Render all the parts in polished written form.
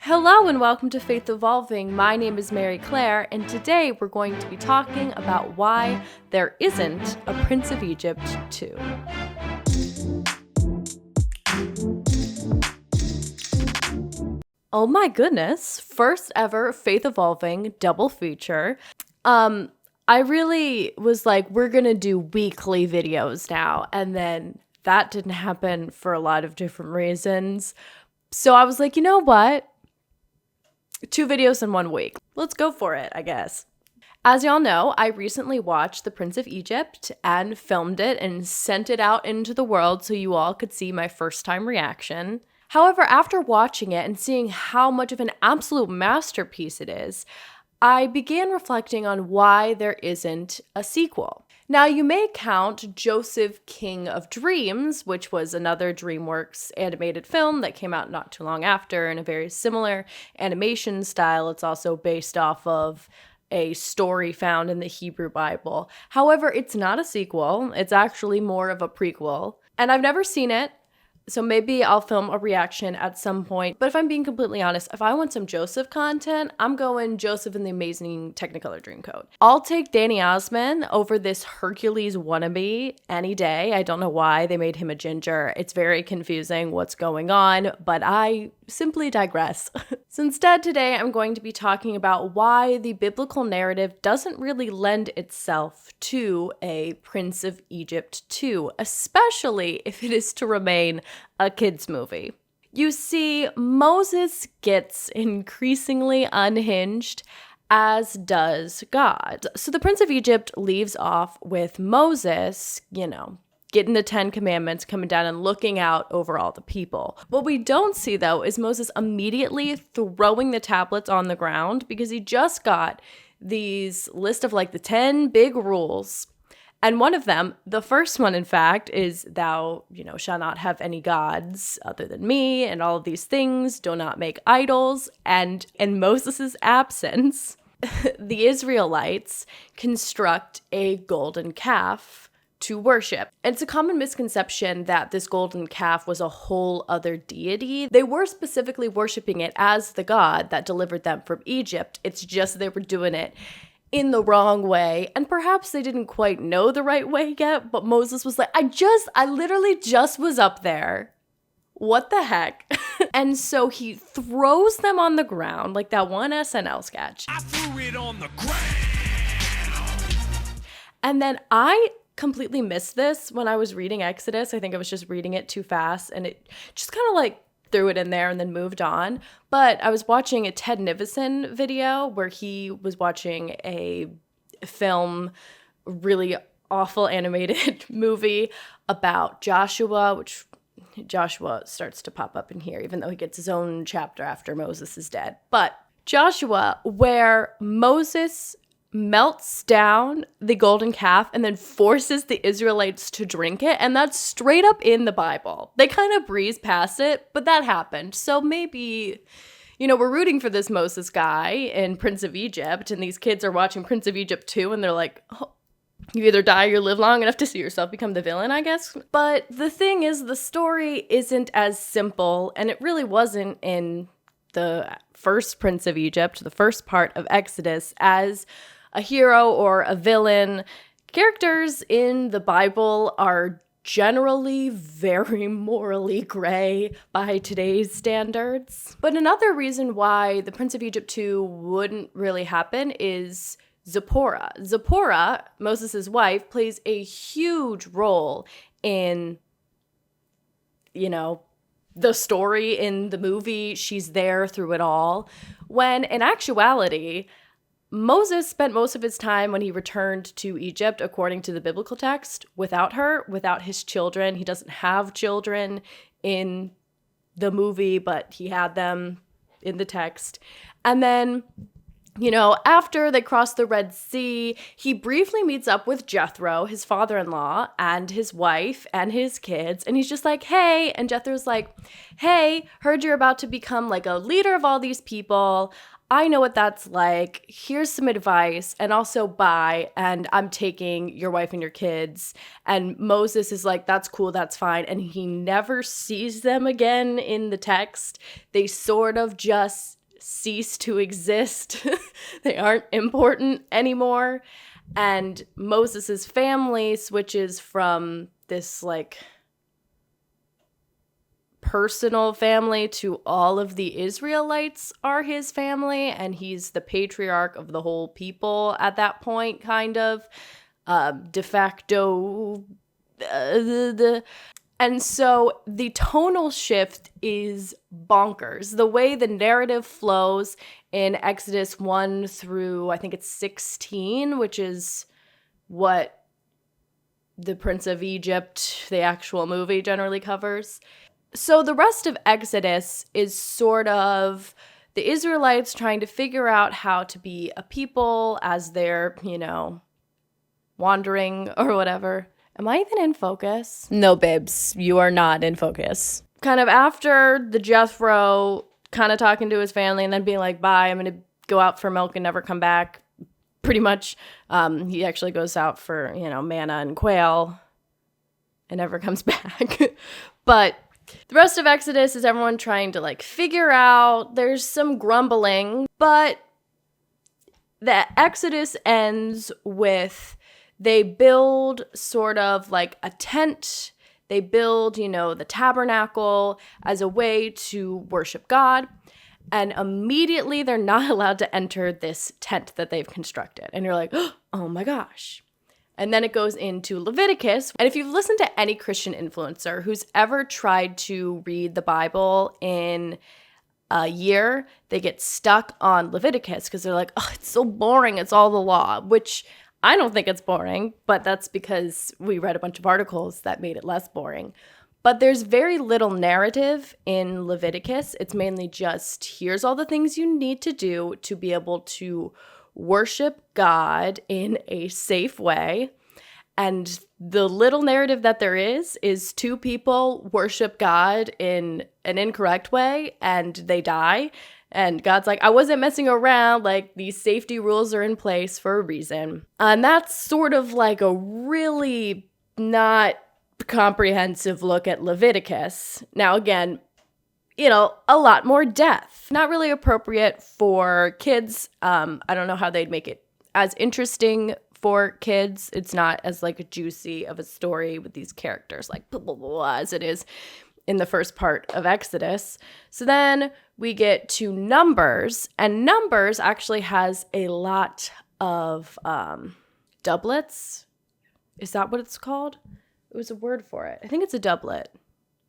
Hello and welcome to Faith Evolving. My name is Mary Clare, and today we're going to be talking about why there isn't a Prince of Egypt 2. Oh my goodness, first ever Faith Evolving double feature. I really was like, we're gonna do weekly videos now, and then that didn't happen for a lot of different reasons. So I was like, you know what? 2 videos in 1 week. Let's go for it, I guess. As y'all know, I recently watched The Prince of Egypt and filmed it and sent it out into the world so you all could see my first time reaction. However, after watching it and seeing how much of an absolute masterpiece it is, I began reflecting on why there isn't a sequel. Now, you may count Joseph, King of Dreams, which was another DreamWorks animated film that came out not too long after in a very similar animation style. It's also based off of a story found in the Hebrew Bible. However, it's not a sequel. It's actually more of a prequel. And I've never seen it, so maybe I'll film a reaction at some point. But if I'm being completely honest, if I want some Joseph content, I'm going Joseph and the Amazing Technicolor Dreamcoat. I'll take Danny Osmond over this Hercules wannabe any day. I don't know why they made him a ginger. It's very confusing what's going on, but I simply digress. So instead today, I'm going to be talking about why the biblical narrative doesn't really lend itself to a Prince of Egypt 2, especially if it is to remain a kid's movie. You see, Moses gets increasingly unhinged, as does God. So the Prince of Egypt leaves off with Moses, getting the 10 Commandments, coming down and looking out over all the people. What we don't see, though, is Moses immediately throwing the tablets on the ground because he just got these list of the 10 big rules. And one of them, the first one, in fact, is thou, shall not have any gods other than me, and all of these things, do not make idols. And in Moses' absence, the Israelites construct a golden calf to worship. And it's a common misconception that this golden calf was a whole other deity. They were specifically worshiping it as the god that delivered them from Egypt. It's just they were doing it in the wrong way, and perhaps they didn't quite know the right way yet, but Moses was like, I literally just was up there. What the heck? And so he throws them on the ground, like that one SNL sketch. I threw it on the ground. And then I completely missed this when I was reading Exodus. I think I was just reading it too fast, and it just kind of threw it in there and then moved on. But I was watching a Ted Nivison video where he was watching a film, really awful animated movie about Joshua, which Joshua starts to pop up in here, even though he gets his own chapter after Moses is dead. But Joshua, where Moses melts down the golden calf and then forces the Israelites to drink it. And that's straight up in the Bible. They kind of breeze past it, but that happened. So maybe, we're rooting for this Moses guy in Prince of Egypt, and these kids are watching Prince of Egypt 2, and they're like, oh, you either die or live long enough to see yourself become the villain, I guess. But the thing is, the story isn't as simple, and it really wasn't in the first Prince of Egypt, the first part of Exodus, as a hero or a villain. Characters in the Bible are generally very morally gray by today's standards. But another reason why the Prince of Egypt 2 wouldn't really happen is Zipporah. Zipporah, Moses' wife, plays a huge role in, the story in the movie. She's there through it all. When in actuality, Moses spent most of his time when he returned to Egypt, according to the biblical text, without her, without his children. He doesn't have children in the movie, but he had them in the text. And then, after they cross the Red Sea, he briefly meets up with Jethro, his father-in-law, and his wife and his kids. And he's just like, hey. And Jethro's like, hey, heard you're about to become a leader of all these people. I know what that's like. Here's some advice, and also bye, and I'm taking your wife and your kids. And Moses is like, that's cool, that's fine. And he never sees them again in the text. They sort of just cease to exist. They aren't important anymore. And Moses's family switches from this like personal family to all of the Israelites are his family, and he's the patriarch of the whole people at that point, kind of de facto. And so the tonal shift is bonkers. The way the narrative flows in Exodus 1 through, I think it's 16, which is what the Prince of Egypt, the actual movie, generally covers. So the rest of Exodus is sort of the Israelites trying to figure out how to be a people as they're, wandering or whatever. Am I even in focus? No, babes, you are not in focus. Kind of after the Jethro kind of talking to his family and then being like, bye, I'm going to go out for milk and never come back. Pretty much, he actually goes out for, manna and quail and never comes back. But the rest of Exodus is everyone trying to figure out. There's some grumbling, but the Exodus ends with they build sort of like a tent. They build, the tabernacle as a way to worship God. And immediately they're not allowed to enter this tent that they've constructed. And you're like, oh my gosh. And then it goes into Leviticus. And if you've listened to any Christian influencer who's ever tried to read the Bible in a year, they get stuck on Leviticus because they're like, oh, it's so boring. It's all the law, which I don't think it's boring, but that's because we read a bunch of articles that made it less boring. But there's very little narrative in Leviticus. It's mainly just, here's all the things you need to do to be able to worship God in a safe way. And the little narrative that there is two people worship God in an incorrect way and they die. And God's like, I wasn't messing around. These safety rules are in place for a reason. And that's sort of like a really not comprehensive look at Leviticus. Now, again, a lot more death. Not really appropriate for kids. I don't know how they'd make it as interesting for kids. It's not as juicy of a story with these characters blah, blah, blah, as it is in the first part of Exodus. So then we get to Numbers, and Numbers actually has a lot of doublets. Is that what it's called? It was a word for it. I think it's a doublet.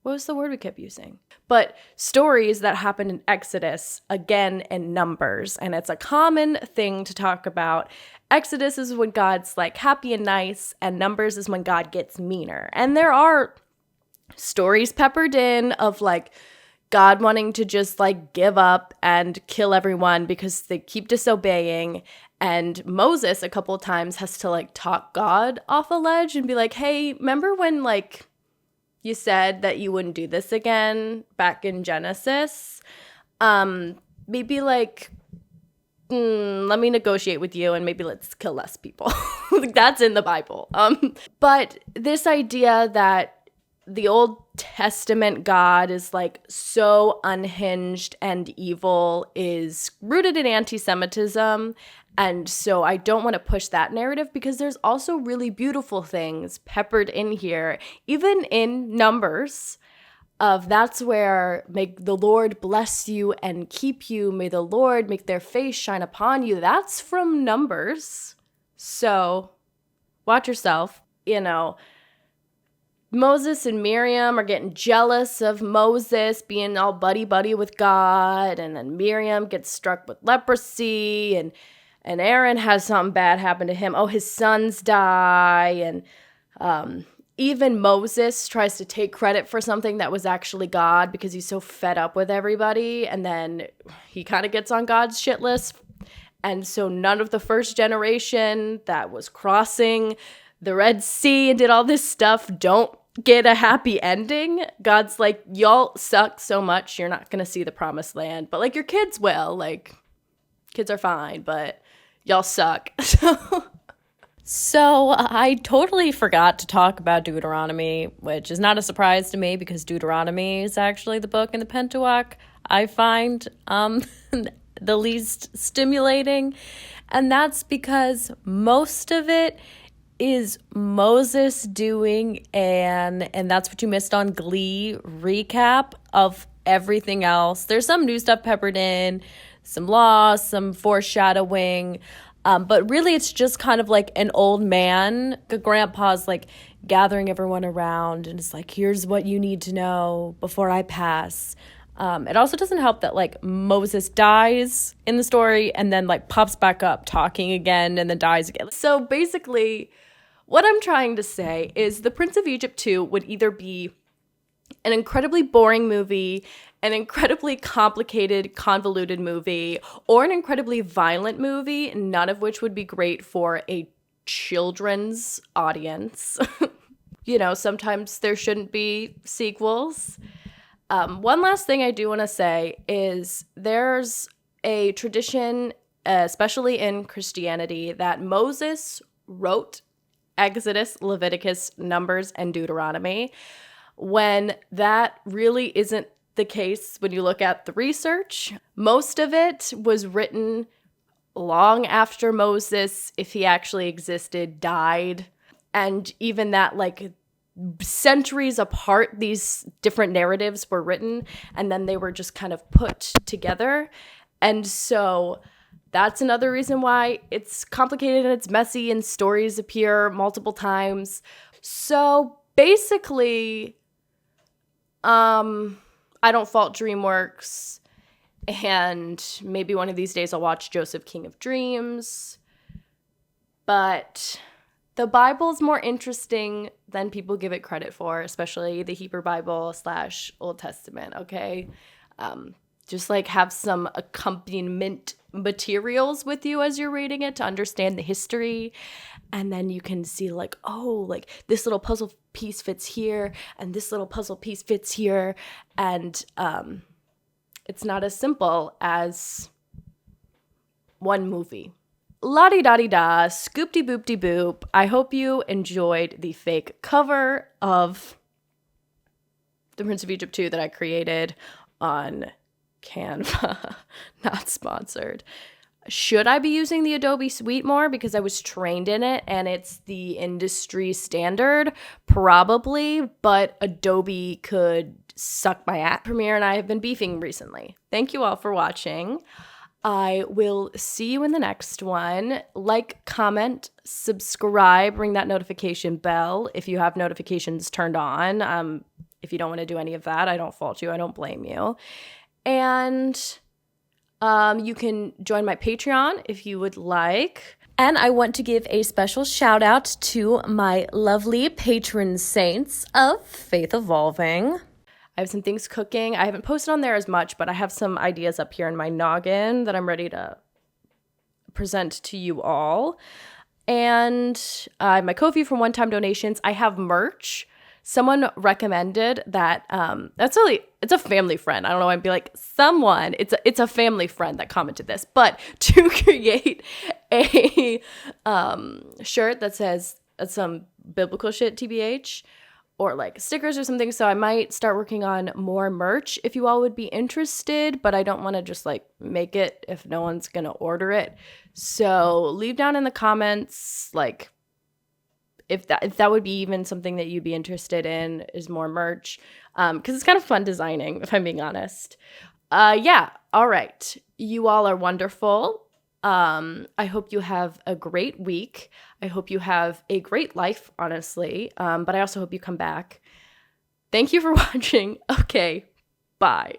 What was the word we kept using? But stories that happen in Exodus, again, in Numbers. And it's a common thing to talk about. Exodus is when God's happy and nice, and Numbers is when God gets meaner. And there are stories peppered in of God wanting to just give up and kill everyone because they keep disobeying. And Moses a couple of times has to talk God off a ledge and be like, hey, remember when you said that you wouldn't do this again back in Genesis? Maybe let me negotiate with you and maybe let's kill less people. That's in the Bible. But this idea that the Old Testament God is so unhinged and evil is rooted in anti-Semitism. And so I don't want to push that narrative because there's also really beautiful things peppered in here, even in Numbers, of that's where may the Lord bless you and keep you. May the Lord make their face shine upon you. That's from Numbers. So watch yourself. Moses and Miriam are getting jealous of Moses being all buddy-buddy with God, and then Miriam gets struck with leprosy, and Aaron has something bad happen to him. Oh, his sons die, and even Moses tries to take credit for something that was actually God because he's so fed up with everybody, and then he kind of gets on God's shit list. And so none of the first generation that was crossing the Red Sea and did all this stuff don't get a happy ending. God's like, y'all suck so much, you're not gonna see the promised land, but your kids will. kids are fine, but y'all suck. So I totally forgot to talk about Deuteronomy, which is not a surprise to me because Deuteronomy is actually the book in the Pentateuch I find the least stimulating. And that's because most of it is Moses doing and that's what you missed on Glee recap of everything else. There's some new stuff peppered in, some law, some foreshadowing, but really it's just kind of like an old man, the grandpa's like gathering everyone around and it's like, here's what you need to know before I pass. It also doesn't help that like Moses dies in the story and then like pops back up talking again and then dies again. So basically what I'm trying to say is The Prince of Egypt 2 would either be an incredibly boring movie, an incredibly complicated, convoluted movie, or an incredibly violent movie, none of which would be great for a children's audience. You know, sometimes there shouldn't be sequels. One last thing I do want to say is there's a tradition, especially in Christianity, that Moses wrote Exodus, Leviticus, Numbers, and Deuteronomy, when that really isn't the case when you look at the research. Most of it was written long after Moses, if he actually existed, died. And even that, like, centuries apart, these different narratives were written, and then they were just kind of put together. And so that's another reason why it's complicated and it's messy and stories appear multiple times. So basically, I don't fault DreamWorks, and maybe one of these days I'll watch Joseph, King of Dreams, but the Bible's more interesting than people give it credit for, especially the Hebrew Bible / Old Testament, okay? Just like have some accompaniment materials with you as you're reading it to understand the history. And then you can see like, oh, like this little puzzle piece fits here and this little puzzle piece fits here. And it's not as simple as one movie. La-di-da-di-da, scoop-de-boop-de-boop. I hope you enjoyed the fake cover of The Prince of Egypt 2 that I created on Canva. Not sponsored. Should I be using the Adobe Suite more because I was trained in it and it's the industry standard? Probably, but Adobe could suck my ass. Premiere and I have been beefing recently. Thank you all for watching. I will see you in the next one. Like, comment, subscribe, ring that notification bell if you have notifications turned on. If you don't want to do any of that, I don't fault you. I don't blame you. And you can join my Patreon if you would like. And I want to give a special shout out to my lovely patron saints of Faith Evolving. I have some things cooking. I haven't posted on there as much, but I have some ideas up here in my noggin that I'm ready to present to you all. And my Ko-fi from one-time donations. I have merch. Someone recommended that, it's a family friend. I don't know why I'd be like, someone, it's a family friend that commented this, but to create a shirt that says some biblical shit, TBH, or like stickers or something. So I might start working on more merch if you all would be interested, but I don't want to just like make it if no one's going to order it. So leave down in the comments, like, if that would be even something that you'd be interested in is more merch, because it's kind of fun designing, if I'm being honest. Yeah, all right. You all are wonderful. I hope you have a great week. I hope you have a great life, honestly, but I also hope you come back. Thank you for watching. Okay, bye.